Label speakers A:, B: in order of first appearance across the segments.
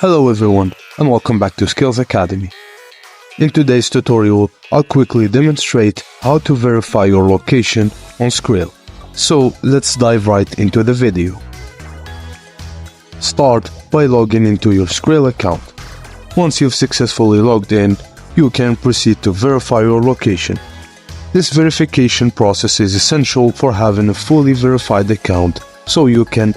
A: Hello everyone and welcome back to Skills Academy. In today's tutorial, I'll quickly demonstrate how to verify your location on Skrill. So let's dive right into the video. Start by logging into your Skrill account. Once you've successfully logged in, you can proceed to verify your location. This verification process is essential for having a fully verified account so you can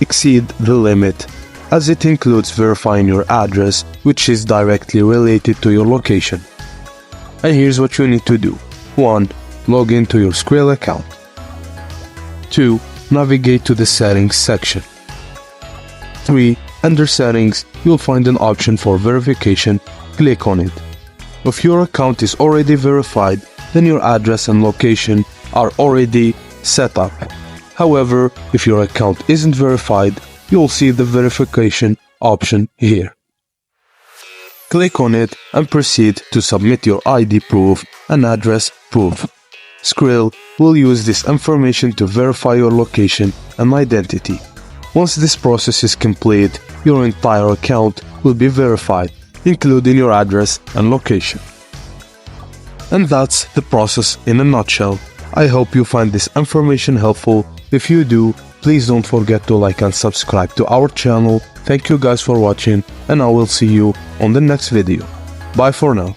A: exceed the limit, as it includes verifying your address, which is directly related to your location. And here's what you need to do. 1. Log into your Skrill account. 2. Navigate to the Settings section. 3. Under Settings, you'll find an option for verification. Click on it. If your account is already verified, then your address and location are already set up. However, if your account isn't verified, you'll see the verification option here. Click on it and proceed to submit your ID proof and address proof. Skrill will use this information to verify your location and identity. Once this process is complete, your entire account will be verified, including your address and location. And that's the process in a nutshell. I hope you find this information helpful. If you do, please don't forget to like and subscribe to our channel. Thank you guys for watching, and I will see you on the next video. Bye for now.